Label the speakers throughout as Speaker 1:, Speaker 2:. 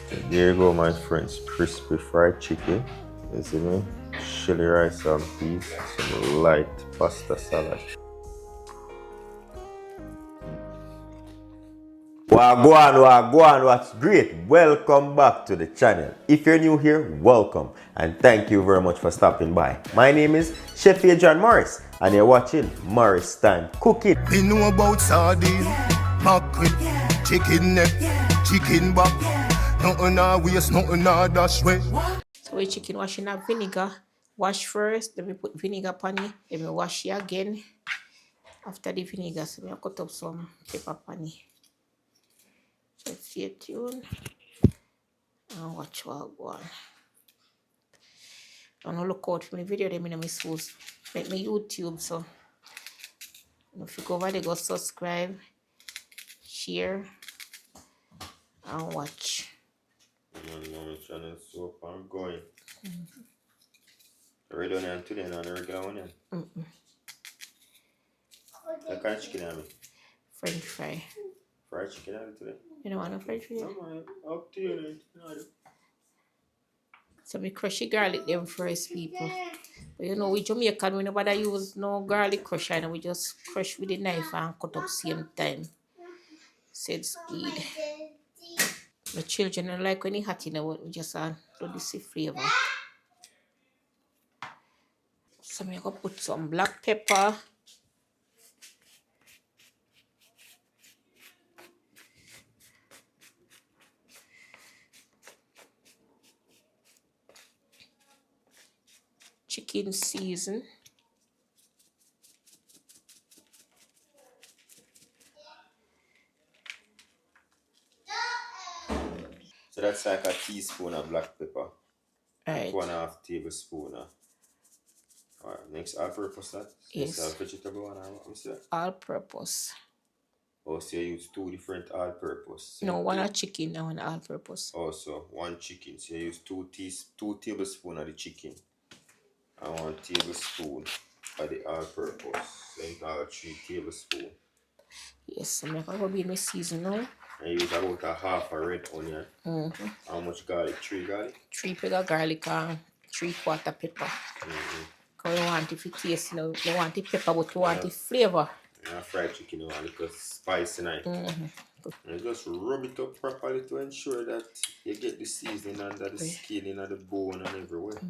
Speaker 1: There you go, my friends. Crispy fried chicken. You see me? Chili rice and peas. Some light pasta salad. Wagwan, wagwan, what's great? Welcome back to the channel. If you're new here, welcome. And thank you very much for stopping by. My name is Chef Adrian Morris, and you're watching Morris Time Cooking.
Speaker 2: We know about sardine, mackerel, chicken neck, chicken back. Nothing a waste, nothing a dash way.
Speaker 3: So we chicken washing up vinegar. Wash first, then we put vinegar on it, then we wash it again. After the vinegar, so we cut up some pepper on it. So stay tuned and watch what go on. And look out for my video, them in my source. Make me YouTube, so if you go over there, go subscribe, share, and watch.
Speaker 1: My channel so I'm going. Ready on it today, not the regular one. What kind of chicken have me?
Speaker 3: French fry.
Speaker 1: Fried chicken have it today?
Speaker 3: You don't want no French fry?
Speaker 1: No, up to you. No.
Speaker 3: So we crush the garlic them first, people. But you know, we Jamaican, we nobody use no garlic crusher, and we just crush with the knife and cut up same time. Said speed. The children don't like when it hot, you know, we just do this flavor. So I'm gonna put some black pepper. Chicken season.
Speaker 1: So that's like a teaspoon of black pepper.
Speaker 3: Right.
Speaker 1: 1.5 tablespoon. Alright, next all-purpose that?
Speaker 3: Yes.
Speaker 1: It's a vegetable one, what's that?
Speaker 3: All purpose.
Speaker 1: Oh, so you use two different all-purpose.
Speaker 3: No, one a chicken and one all purpose.
Speaker 1: Also, one chicken. So you use two tablespoons of the chicken and 1 tablespoon of the all-purpose. So in all 3 tablespoons.
Speaker 3: Yes, I'm gonna be in my season now.
Speaker 1: And you use about a half a red onion. How much garlic? 3 garlic?
Speaker 3: 3 peg of garlic and 3/4 pepper. Because you want it to taste, you know, you want the pepper, but you want the flavor.
Speaker 1: And fried chicken, you want a little spice in it. And you just rub it up properly to ensure that you get the seasoning under the skin, under the bone and everywhere.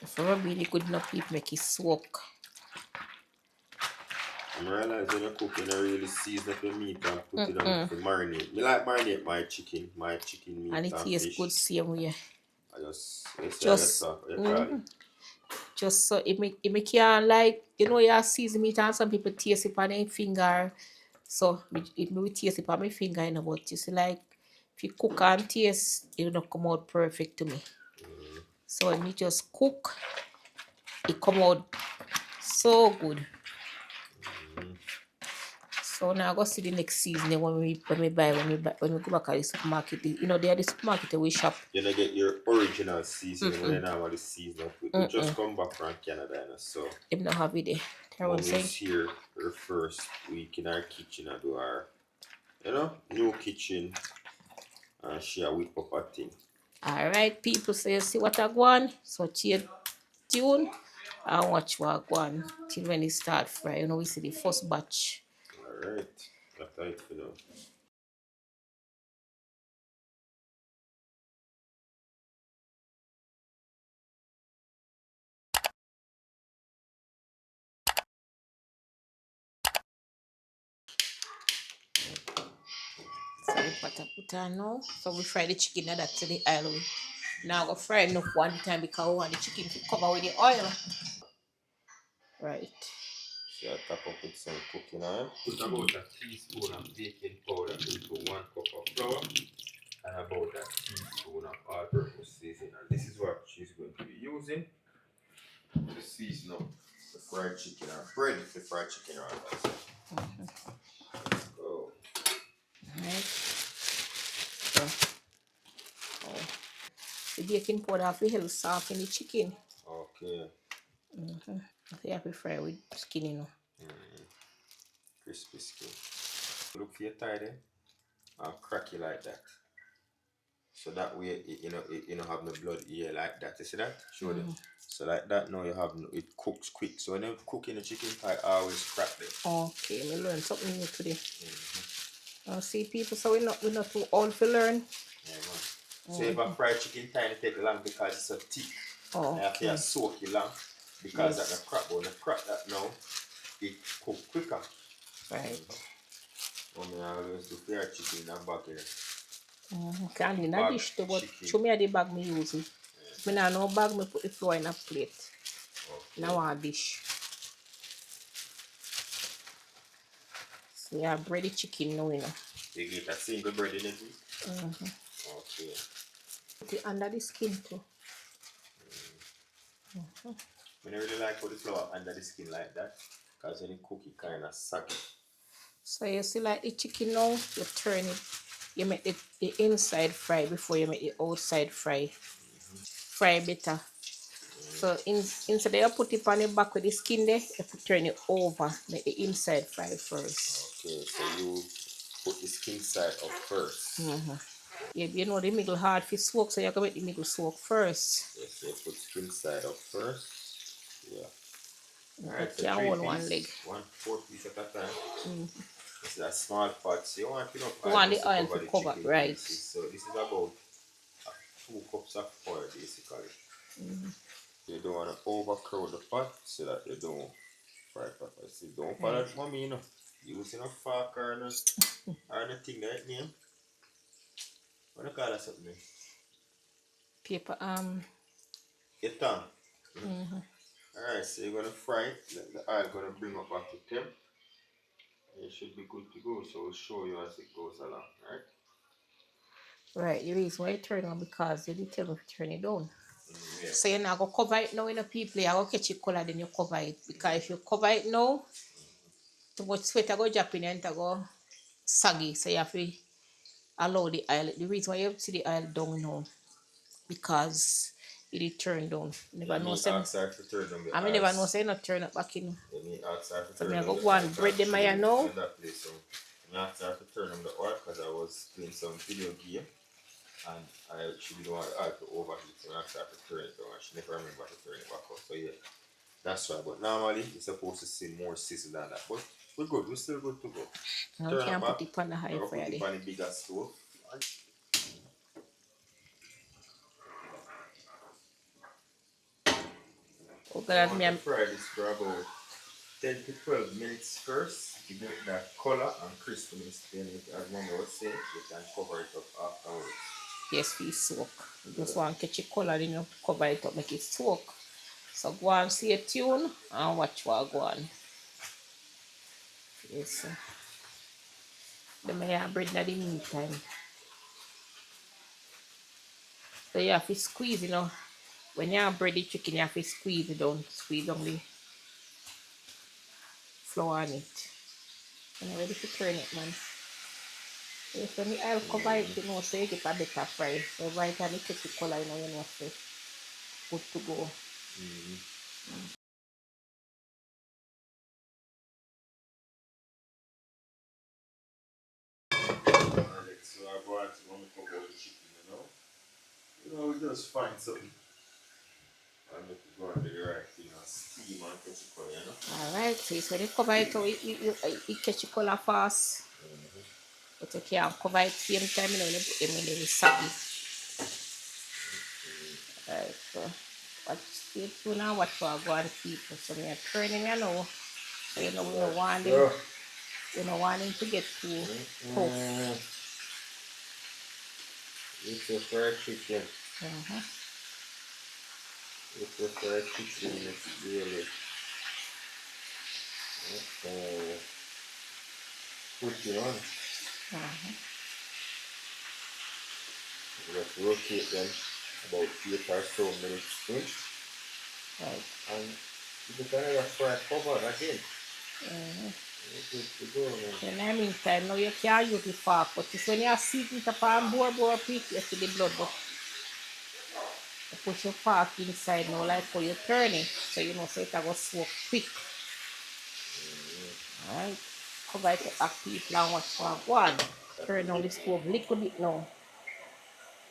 Speaker 3: If you rub it good enough, it make it soak.
Speaker 1: I realize when you cook, you don't really season up your meat and put it on to marinate. I like marinate my chicken meat
Speaker 3: And it tastes good same way.
Speaker 1: I
Speaker 3: Just so it make you like, you know, you season meat and some people taste it on their finger. So it may taste it on my finger, you know, but you see, like, if you cook and taste, it will not come out perfect to me. So when you just cook, it come out so good. So now I go see the next season when we go back at the supermarket. You know, they are the supermarket we shop.
Speaker 1: You don't get your original seasoning when you normally season up with. You just come back from Canada, so
Speaker 3: They don't have it there.
Speaker 1: Mommy's here her first week in our kitchen and do our, you know, new kitchen, and she a whip up a thing.
Speaker 3: Alright, people, so you see what I want. So stay tuned and watch what I want till when it start fry. You know, we see the first batch.
Speaker 1: Alright, that's it for now.
Speaker 3: So we put on now. So we fry the chicken and that's the oil. Now I go fry enough one time because we want the chicken to cover with the oil. Right.
Speaker 1: So I top up with some cooking oil. Put about a teaspoon of baking powder into 1 cup of flour and about a teaspoon of all-purpose seasoning. And this is what she's going to be using to season up the fried chicken or bread the fried chicken or Let's go.
Speaker 3: Alright. So, the baking powder have to help soften the chicken.
Speaker 1: Okay.
Speaker 3: So you have to fry with skin, you know.
Speaker 1: Crispy skin. Look for your tie there. I'll crack you like that. So that way, you know have no blood here like that. You see that? Show them. So like that now you have it cooks quick. So when you cook in the chicken pie, always crack them.
Speaker 3: Okay, we learn something new today. See people, so we're not too old to learn.
Speaker 1: Yeah, man. So if I fry chicken pie, it take long because it's so thick.
Speaker 3: Oh,
Speaker 1: I have to soak it long because that the crack bone. The crack that now it cook quicker.
Speaker 3: Right.
Speaker 1: I always do fried chicken in a bag here.
Speaker 3: Can't in a dish too, but show me the bag me use it. Me nah no bag, me put the flour in a plate. Okay. Now a dish. So you have bready chicken now, you know.
Speaker 1: You get a single bread in it? Okay.
Speaker 3: Put it under the skin too.
Speaker 1: I don't really like put the flour under the skin like that because when you cook it kind of saggy.
Speaker 3: So you see like the chicken now, you turn it, you make the inside fry before you make the outside fry. Fry better. So instead of you put it on the back with the skin there, you have to turn it over, make the inside fry first.
Speaker 1: Okay, so you put the skin side up first.
Speaker 3: Yeah, you know the middle hard for soak, so you have to make the middle soak first.
Speaker 1: Yes, so you put skin side up first. Yeah.
Speaker 3: Alright, so can't hold one leg.
Speaker 1: 4 pieces at a time. This is a small pot, so you want enough
Speaker 3: oil. You want the oil to cover, right?
Speaker 1: Pieces. So this is about 2 cups of oil basically. You don't want to overcrowd the pot so that you don't fry properly. So don't follow mommy, you know. Using a fork or anything like name. What do you call that something?
Speaker 3: Paper,
Speaker 1: Your tongue. Alright, so you're gonna fry it. The oil gonna bring up back to temp. It should be good to go, so we'll show you as it goes along, right?
Speaker 3: Right, the reason why you turn it on because you did tell me to turn it down.
Speaker 1: Yeah.
Speaker 3: So you're not going to cover it now in a people, you're going to catch it color, then you cover it. Because if you cover it now, too much sweat will go drop in and it go saggy. So you have to allow the oil. The reason why you have to see the oil down now, because it did turn down. Never know say I mean never know say not turn it back in. So I go go and bread them here now.
Speaker 1: I asked her to turn on the oil because I was playing some video game and she didn't want the oil to overheat, so I asked her to turn it down and she never remember to turn it back up. So yeah, that's why. But normally you're supposed to see more sizzle than that. But we're good, we're still good to go.
Speaker 3: Now we can put it on the high fire.
Speaker 1: Put it on the bigger stove.
Speaker 3: Oh God, me
Speaker 1: fry this for about 10 to 12 minutes first. Give it that color and crispiness. Then, as Mama was saying, you can cover it up afterwards.
Speaker 3: Yes, we soak. You just want to catch it color, then you cover it up, make it soak. So go and see a tune and watch what go on. Yes. Then I have bread in the meantime. So you have to squeeze, you know. When you have bread the chicken, you have to squeeze it down. Squeeze down the flour on it. And I'm ready to turn it, man. Yes, when the oil cover it, you know, so you get a better fry. So by the time you take the color, you know, so good to go.
Speaker 1: So I brought one cup of the chicken, you know. We just find something. I make it go under the right thing and steam and catch the color, you know.
Speaker 3: Alright, so when you cover it, you catch the color fast. But you can't cover it same time, you know, you put them in the saggy. Alright, so stay tuned and watch what I go and people. So we are turning, you know. So you know we don't want them, to get too tough.
Speaker 1: It's a fried chicken. It's a fried chicken, it's really. Okay. Put it on. Just rotate them about 8 or so minutes in.
Speaker 3: Right.
Speaker 1: And you can have a fry cover again.
Speaker 3: In the meantime, now you can't use the fork, but it's when you are seating it upon board pit, you see the blood, but you push your fork inside now, like how you turn it, so you know, so it will soak quick. Alright, cover it back people and watch for one. Turn on the stove a little bit now.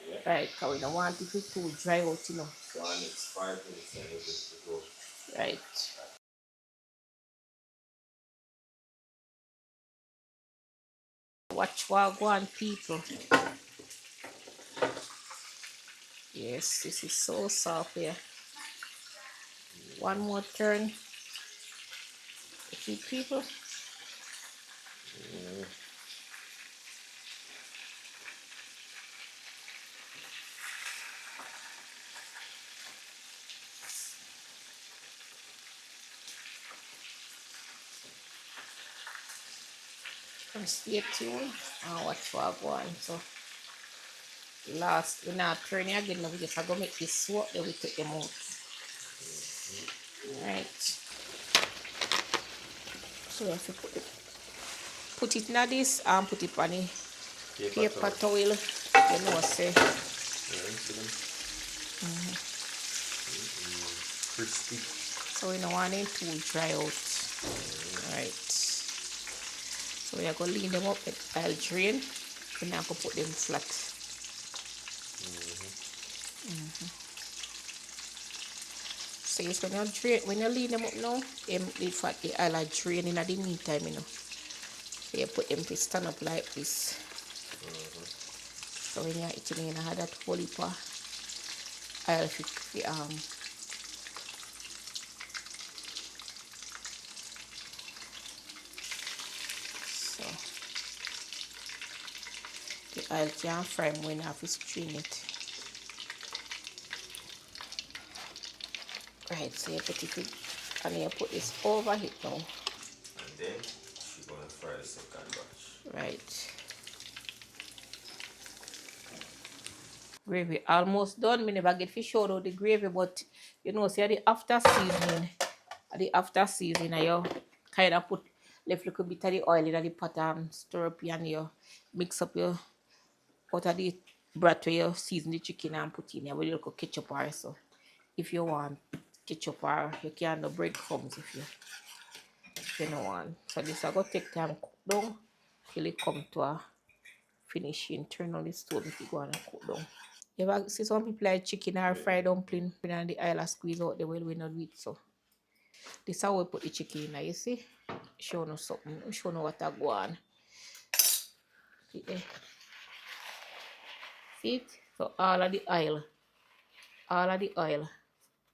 Speaker 1: Yeah.
Speaker 3: Right, because we don't want it to dry out, you know.
Speaker 1: So and it's 5 minutes and it's good to go.
Speaker 3: Right. Watch Wagwan people. Yes, this is so soft here. One more turn. See people?
Speaker 1: Mm.
Speaker 3: Stay tuned and watch Wagwan. So last, we're not turning again now. We just have to make this swap, then we take them out. Alright. So we have to put it in this and put it on the paper towel. You know, say.
Speaker 1: Yeah, see them? Crispy.
Speaker 3: So we don't want it to dry out. Right. So we are going to lean them up. I'll drain. And now I can put them flat. So yes, when you lean them up now, the fat I'll drain in the meantime, you know. So you put them to stand up like this. So when you're eating, you have that whole heap of oil so the oil can't fry when you have to strain it. Right, so you put it in, and you put this over it now.
Speaker 1: And then she's gonna fry the second batch.
Speaker 3: Right. Gravy almost done. Me never get fish out of the gravy, but you know, see the after seasoning. The after seasoning, you kind of put left little bit of the oil in the pot and stir up and you mix up your out of the broth where you season the chicken and put in here with a little ketchup or so. If you want ketchup or you can do breadcrumbs if you don't want. So this is going to take time cook down till it come to a finishing. Turn on the stove if you go and cook down. You ever see some people like chicken or fried dumpling and the oil squeeze out the well we not do it so. This is how we put the chicken in, you see? Show no something, show no what I go on. See there? See it? So all of the oil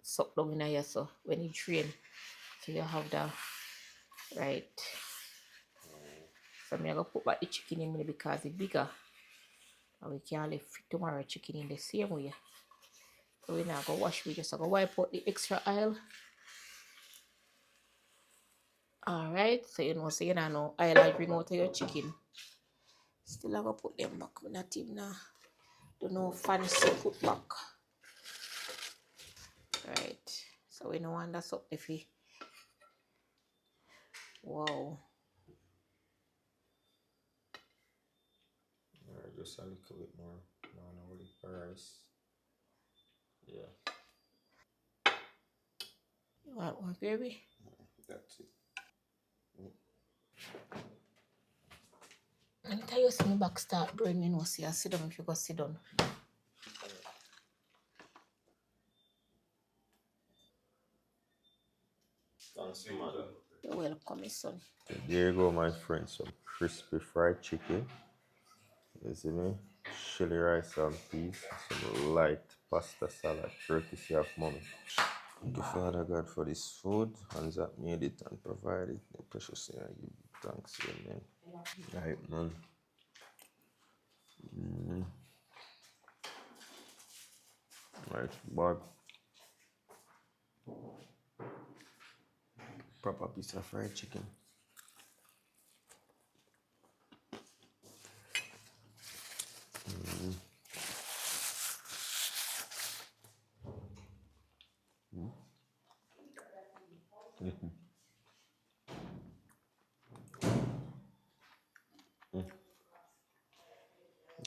Speaker 3: suck down in here so when it drain. So you have that right. So I'm gonna put back the chicken in because it's bigger. And we can't leave tomorrow chicken in the same way. So we're not gonna wash, we just gonna wipe out the extra oil. Alright, so you know, so you know oil I bring out of your chicken. Still I gonna put them back. I'm not even do no fancy put back. Right. So we don't want that up if we wow.
Speaker 1: Alright, just a little bit more. No, the rice. Yeah.
Speaker 3: You want one baby?
Speaker 1: That's it.
Speaker 3: Anytime you see me back start burning, you know, see I sit down if you go sit down.
Speaker 1: Thanks, man.
Speaker 3: You're welcome, son.
Speaker 1: There you go, my friend. Some crispy fried chicken. You see me? Chili rice and peas. Some light pasta salad, courtesy of mommy. Thank you, Father God, for this food. Hands that made it and provided. The precious name I give you thanks. Amen. Right, man. Right, but proper piece of fried chicken.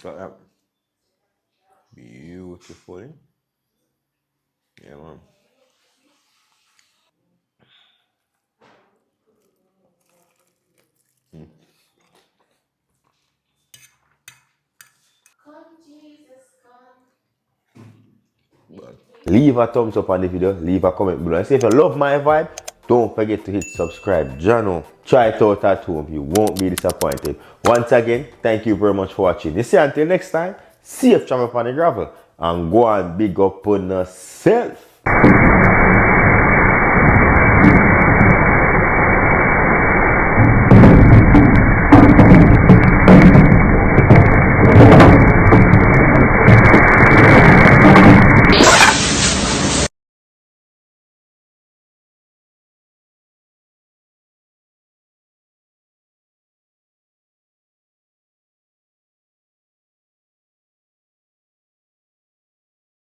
Speaker 1: Got that beautiful. Yeah, man.
Speaker 4: Leave a thumbs up on the video, leave a comment below. And say if you love my vibe, don't forget to hit subscribe. Jono, try it out at home. You won't be disappointed. Once again, thank you very much for watching. You see, until next time, safe travel on the gravel. And go and big up on yourself.